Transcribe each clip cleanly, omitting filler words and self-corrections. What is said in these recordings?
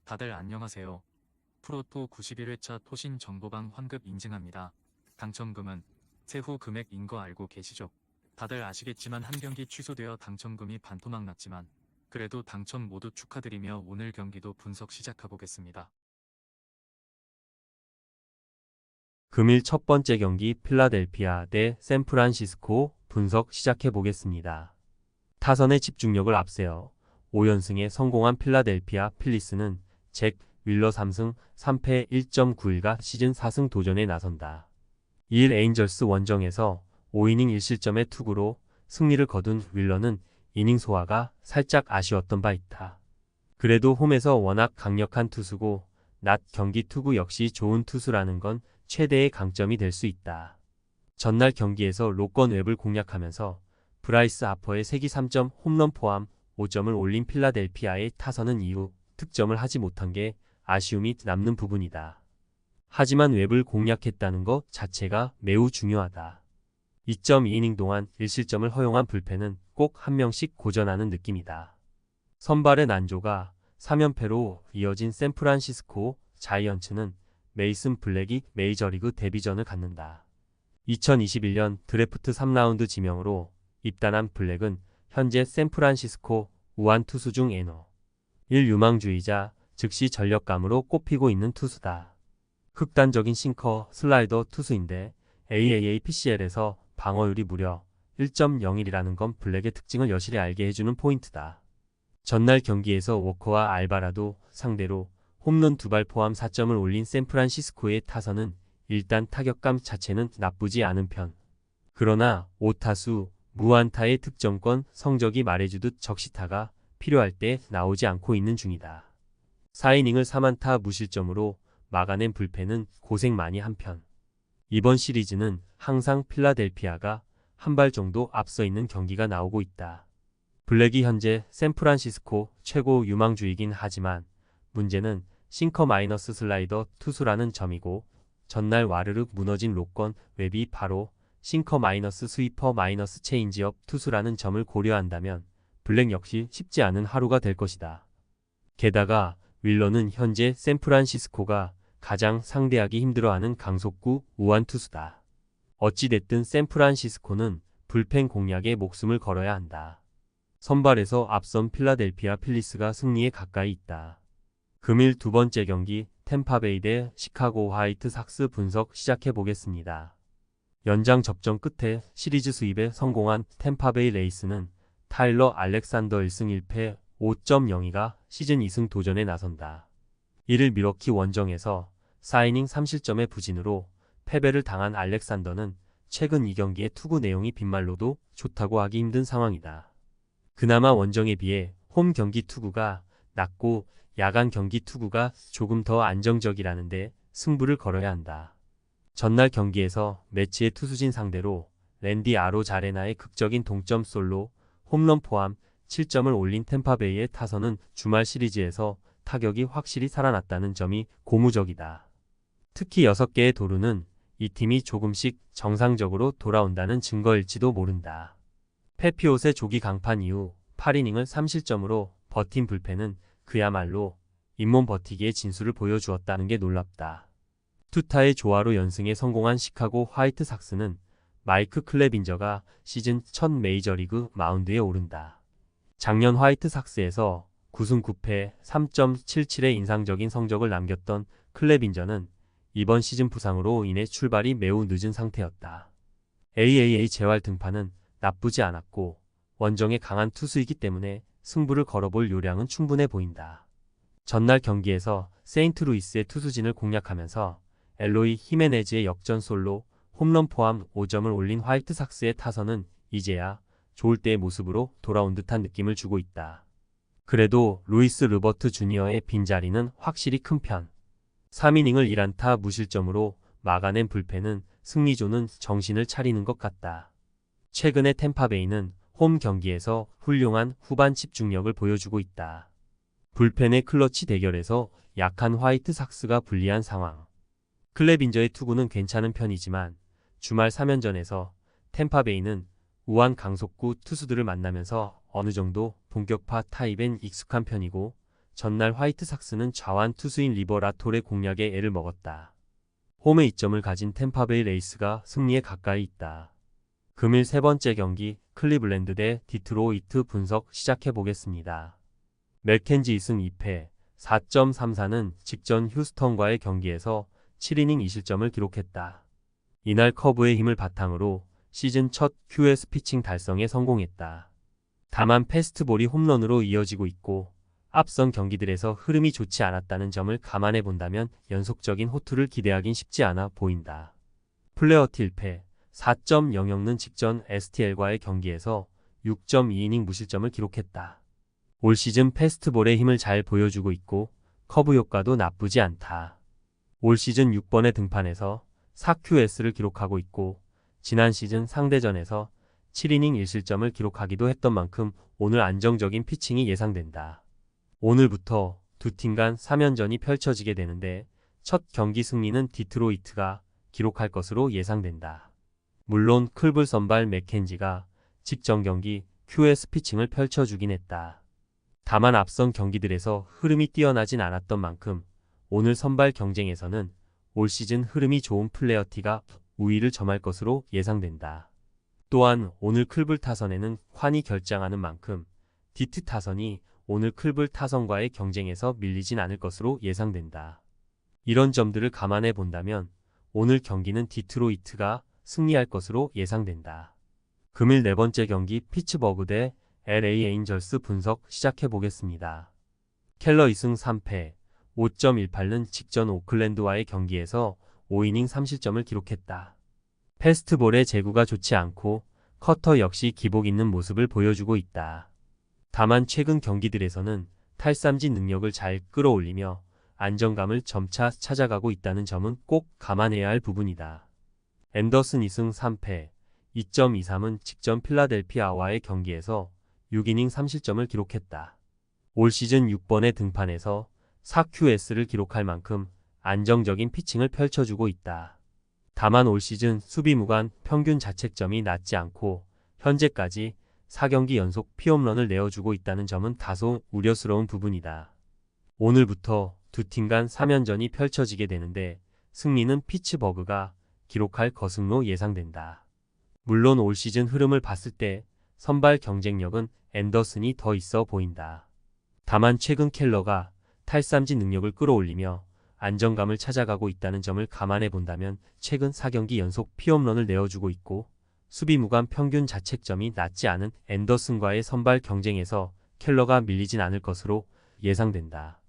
다들 안녕하세요. 프로토 91회차 토신 정보방 환급 인증합니다. 당첨금은 세후 금액인 거 알고 계시죠? 다들 아시겠지만 한 경기 취소되어 당첨금이 반토막 났지만 그래도 당첨 모두 축하드리며 오늘 경기도 분석 시작해보겠습니다. 금일 첫 번째 경기 필라델피아 대 샌프란시스코 분석 시작해 보겠습니다. 타선의 집중력을 앞세워 5연승에 성공한 필라델피아 필리스는 잭 윌러 3승 3패 1.91가 시즌 4승 도전에 나선다. 2일 에인절스 원정에서 5이닝 1실점의 투구로 승리를 거둔 윌러는 이닝 소화가 살짝 아쉬웠던 바 있다. 그래도 홈에서 워낙 강력한 투수고 낮 경기 투구 역시 좋은 투수라는 건 최대의 강점이 될 수 있다. 전날 경기에서 로건 웹을 공략하면서 브라이스 하퍼의 세기 3점 홈런 포함 5점을 올린 필라델피아의 타선은 이후 득점을 하지 못한 게 아쉬움이 남는 부분이다. 하지만 웹을 공략했다는 것 자체가 매우 중요하다. 2.2이닝 동안 1실점을 허용한 불펜은 꼭 한 명씩 고전하는 느낌이다. 선발의 난조가 3연패로 이어진 샌프란시스코 자이언츠는 메이슨 블랙이 메이저리그 데뷔전을 갖는다. 2021년 드래프트 3라운드 지명으로 입단한 블랙은 현재 샌프란시스코 우완 투수 중 NO 1 유망주이자 즉시 전력감으로 꼽히고 있는 투수다. 극단적인 싱커 슬라이더 투수인데 AAA PCL에서 방어율이 무려 1.01이라는 건 블랙의 특징을 여실히 알게 해주는 포인트다. 전날 경기에서 워커와 알바라도 상대로 홈런 2발 포함 4점을 올린 샌프란시스코의 타선은 일단 타격감 자체는 나쁘지 않은 편. 그러나 5타수 무안타의 득점권 성적이 말해주듯 적시타가 필요할 때 나오지 않고 있는 중이다. 4이닝을 3안타 무실점으로 막아낸 불펜은 고생 많이 한 편. 이번 시리즈는 항상 필라델피아가 한 발 정도 앞서 있는 경기가 나오고 있다. 블랙이 현재 샌프란시스코 최고 유망주이긴 하지만 문제는 싱커 마이너스 슬라이더 투수라는 점이고 전날 와르르 무너진 로건 웹이 바로 싱커 마이너스 스위퍼 마이너스 체인지업 투수라는 점을 고려한다면 블랙 역시 쉽지 않은 하루가 될 것이다. 게다가 윌러는 현재 샌프란시스코가 가장 상대하기 힘들어하는 강속구 우완 투수다. 어찌됐든 샌프란시스코는 불펜 공략에 목숨을 걸어야 한다. 선발에서 앞선 필라델피아 필리스가 승리에 가까이 있다. 금일 두 번째 경기 템파베이 대 시카고 화이트삭스 분석 시작해 보겠습니다. 연장 접전 끝에 시리즈 수입에 성공한 템파베이 레이스는 타일러 알렉산더 1승 1패 5.02가 시즌 2승 도전에 나선다. 이를 미러키 원정에서 4이닝 3실점의 부진으로 패배를 당한 알렉산더는 최근 2경기의 투구 내용이 빈말로도 좋다고 하기 힘든 상황이다. 그나마 원정에 비해 홈 경기 투구가 낮고 야간 경기 투구가 조금 더 안정적이라는데 승부를 걸어야 한다. 전날 경기에서 매치의 투수진 상대로 랜디 아로자레나의 극적인 동점 솔로 홈런 포함 7점을 올린 템파베이의 타선은 주말 시리즈에서 타격이 확실히 살아났다는 점이 고무적이다. 특히 6개의 도루는 이 팀이 조금씩 정상적으로 돌아온다는 증거일지도 모른다. 페피옷의 조기 강판 이후 8이닝을 3실점으로 버틴 불펜은 그야말로 잇몸 버티기의 진수를 보여주었다는 게 놀랍다. 투타의 조화로 연승에 성공한 시카고 화이트삭스는 마이크 클레빈저가 시즌 첫 메이저리그 마운드에 오른다. 작년 화이트삭스에서 9승 9패 3.77의 인상적인 성적을 남겼던 클레빈저는 이번 시즌 부상으로 인해 출발이 매우 늦은 상태였다. AAA 재활 등판은 나쁘지 않았고 원정에 강한 투수이기 때문에 승부를 걸어볼 요량은 충분해 보인다. 전날 경기에서 세인트루이스의 투수진을 공략하면서 엘로이 히메네즈의 역전 솔로 홈런 포함 5점을 올린 화이트삭스의 타선은 이제야 좋을 때의 모습으로 돌아온 듯한 느낌을 주고 있다. 그래도 루이스 르버트 주니어의 빈자리는 확실히 큰 편. 3이닝을 1안타 무실점으로 막아낸 불펜은 승리조는 정신을 차리는 것 같다. 최근에 템파베이는 홈 경기에서 훌륭한 후반 집중력을 보여주고 있다. 불펜의 클러치 대결에서 약한 화이트삭스가 불리한 상황. 클레빈저의 투구는 괜찮은 편이지만 주말 3연전에서 템파베이는 우한 강속구 투수들을 만나면서 어느 정도 본격파 타입엔 익숙한 편이고 전날 화이트삭스는 좌완 투수인 리버라톨의 공략에 애를 먹었다. 홈에 이점을 가진 템파베이 레이스가 승리에 가까이 있다. 금일 세 번째 경기 클리블랜드 대 디트로이트 분석 시작해 보겠습니다. 맥켄지 2승 2패 4.34는 직전 휴스턴과의 경기에서 7이닝 2실점을 기록했다. 이날 커브의 힘을 바탕으로 시즌 첫 QS 피칭 달성에 성공했다. 다만 패스트볼이 홈런으로 이어지고 있고 앞선 경기들에서 흐름이 좋지 않았다는 점을 감안해 본다면 연속적인 호투를 기대하긴 쉽지 않아 보인다. 플레어티 1패 4.00는 직전 STL과의 경기에서 6.2이닝 무실점을 기록했다. 올 시즌 패스트볼의 힘을 잘 보여주고 있고 커브 효과도 나쁘지 않다. 올 시즌 6번의 등판에서 4QS를 기록하고 있고 지난 시즌 상대전에서 7이닝 1실점을 기록하기도 했던 만큼 오늘 안정적인 피칭이 예상된다. 오늘부터 두 팀 간 3연전이 펼쳐지게 되는데 첫 경기 승리는 디트로이트가 기록할 것으로 예상된다. 물론 클불 선발 맥켄지가 직전 경기 QS 피칭을 펼쳐주긴 했다. 다만 앞선 경기들에서 흐름이 뛰어나진 않았던 만큼 오늘 선발 경쟁에서는 올 시즌 흐름이 좋은 플레어티가 우위를 점할 것으로 예상된다. 또한 오늘 클불 타선에는 콴이 결장하는 만큼 디트 타선이 오늘 클불 타선과의 경쟁에서 밀리진 않을 것으로 예상된다. 이런 점들을 감안해 본다면 오늘 경기는 디트로이트가 승리할 것으로 예상된다. 금일 네 번째 경기 피츠버그 대 LA 에인절스 분석 시작해 보겠습니다. 켈러 2승 3패 5.18는 직전 오클랜드와의 경기에서 5이닝 3실점을 기록했다. 패스트볼의 제구가 좋지 않고 커터 역시 기복 있는 모습을 보여주고 있다. 다만 최근 경기들에서는 탈삼진 능력을 잘 끌어올리며 안정감을 점차 찾아가고 있다는 점은 꼭 감안해야 할 부분이다. 앤더슨 2승 3패 2.23은 직전 필라델피아와의 경기에서 6이닝 3실점을 기록했다. 올 시즌 6번의 등판에서 4QS를 기록할 만큼 안정적인 피칭을 펼쳐주고 있다. 다만 올 시즌 수비 무관 평균 자책점이 낮지 않고 현재까지 4경기 연속 피홈런을 내어주고 있다는 점은 다소 우려스러운 부분이다. 오늘부터 두 팀 간 3연전이 펼쳐지게 되는데 승리는 피츠버그가 기록할 것으로 예상된다. 물론 올 시즌 흐름을 봤을 때 선발 경쟁력은 앤더슨이 더 있어 보인다. 다만 최근 켈러가 탈삼진 능력을 끌어올리며 안정감을 찾아가고 있다는 점을 감안해 본다면 최근 4경기 연속 피홈런을 내어주고 있고 수비 무관 평균 자책점이 낮지 않은 앤더슨과의 선발 경쟁에서 켈러가 밀리진 않을 것으로 예상된다.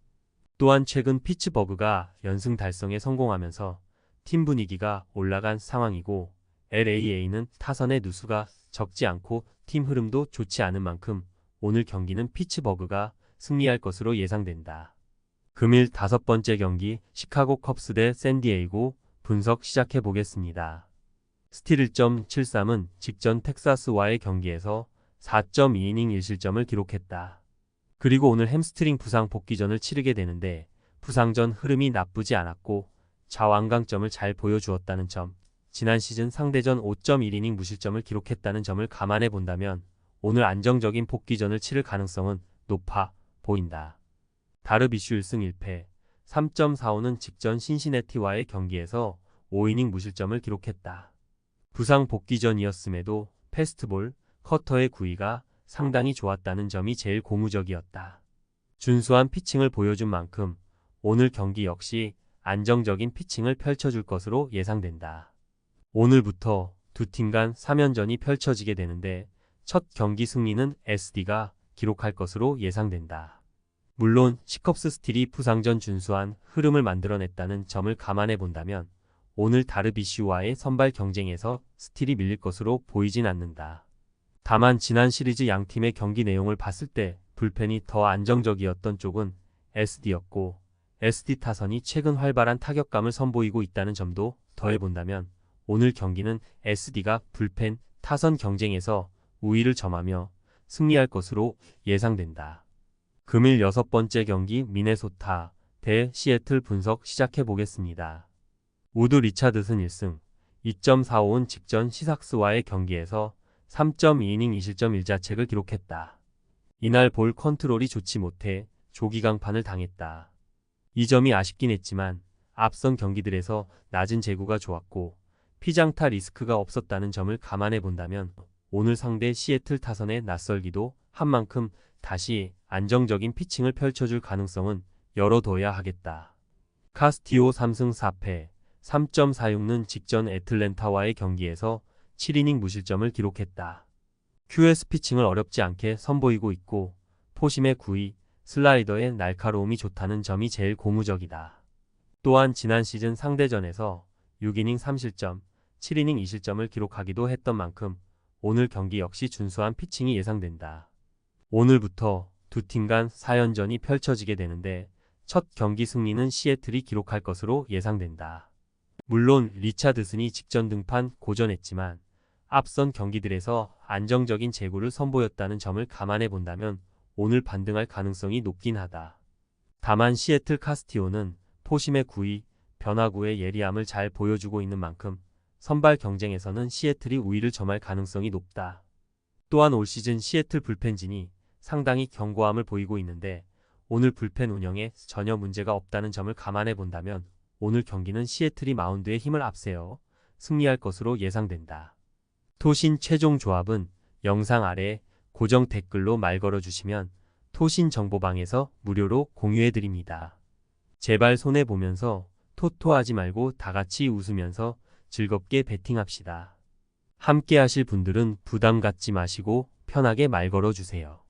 또한 최근 피츠버그가 연승 달성에 성공하면서 팀 분위기가 올라간 상황이고 LAA는 타선의 누수가 적지 않고 팀 흐름도 좋지 않은 만큼 오늘 경기는 피츠버그가 승리할 것으로 예상된다. 금일 다섯 번째 경기 시카고 컵스 대 샌디에이고 분석 시작해 보겠습니다. 스틸 1.73은 직전 텍사스와의 경기에서 4.2이닝 1실점을 기록했다. 그리고 오늘 햄스트링 부상 복귀전을 치르게 되는데 부상 전 흐름이 나쁘지 않았고 좌완강점을 잘 보여주었다는 점, 지난 시즌 상대전 5.1이닝 무실점을 기록했다는 점을 감안해 본다면 오늘 안정적인 복귀전을 치를 가능성은 높아 보인다. 다르비슈 1승 1패 3.45는 직전 신시내티와의 경기에서 5이닝 무실점을 기록했다. 부상 복귀전이었음에도 패스트볼, 커터의 구위가 상당히 좋았다는 점이 제일 고무적이었다. 준수한 피칭을 보여준 만큼 오늘 경기 역시 안정적인 피칭을 펼쳐줄 것으로 예상된다. 오늘부터 두 팀 간 3연전이 펼쳐지게 되는데 첫 경기 승리는 SD가 기록할 것으로 예상된다. 물론 시컵스 스틸이 부상전 준수한 흐름을 만들어냈다는 점을 감안해 본다면 오늘 다르비슈와의 선발 경쟁에서 스틸이 밀릴 것으로 보이진 않는다. 다만 지난 시리즈 양팀의 경기 내용을 봤을 때 불펜이 더 안정적이었던 쪽은 SD였고 SD 타선이 최근 활발한 타격감을 선보이고 있다는 점도 더해본다면 오늘 경기는 SD가 불펜 타선 경쟁에서 우위를 점하며 승리할 것으로 예상된다. 금일 여섯 번째 경기 미네소타 대 시애틀 분석 시작해 보겠습니다. 우드 리차드슨 1승 2.45은 직전 시삭스와의 경기에서 3.2이닝 2실점 1자책을 기록했다. 이날 볼 컨트롤이 좋지 못해 조기 강판을 당했다. 이 점이 아쉽긴 했지만 앞선 경기들에서 낮은 제구가 좋았고 피장타 리스크가 없었다는 점을 감안해 본다면 오늘 상대 시애틀 타선의 낯설기도 한 만큼 다시 안정적인 피칭을 펼쳐줄 가능성은 열어둬야 하겠다. 카스티오 3승 4패, 3.46는 직전 애틀랜타와의 경기에서 7이닝 무실점을 기록했다. QS 피칭을 어렵지 않게 선보이고 있고 포심의 구위, 슬라이더의 날카로움이 좋다는 점이 제일 고무적이다. 또한 지난 시즌 상대전에서 6이닝 3실점, 7이닝 2실점을 기록하기도 했던 만큼 오늘 경기 역시 준수한 피칭이 예상된다. 오늘부터 두 팀 간 4연전이 펼쳐지게 되는데 첫 경기 승리는 시애틀이 기록할 것으로 예상된다. 물론 리차드슨이 직전 등판 고전했지만 앞선 경기들에서 안정적인 제구를 선보였다는 점을 감안해 본다면 오늘 반등할 가능성이 높긴 하다. 다만 시애틀 카스티오는 포심의 구위, 변화구의 예리함을 잘 보여주고 있는 만큼 선발 경쟁에서는 시애틀이 우위를 점할 가능성이 높다. 또한 올 시즌 시애틀 불펜진이 상당히 견고함을 보이고 있는데 오늘 불펜 운영에 전혀 문제가 없다는 점을 감안해 본다면 오늘 경기는 시애틀이 마운드에 힘을 앞세워 승리할 것으로 예상된다. 토신 최종 조합은 영상 아래 고정 댓글로 말 걸어주시면 토신 정보방에서 무료로 공유해드립니다. 제발 손해보면서 토토하지 말고 다같이 웃으면서 즐겁게 베팅합시다. 함께 하실 분들은 부담 갖지 마시고 편하게 말 걸어주세요.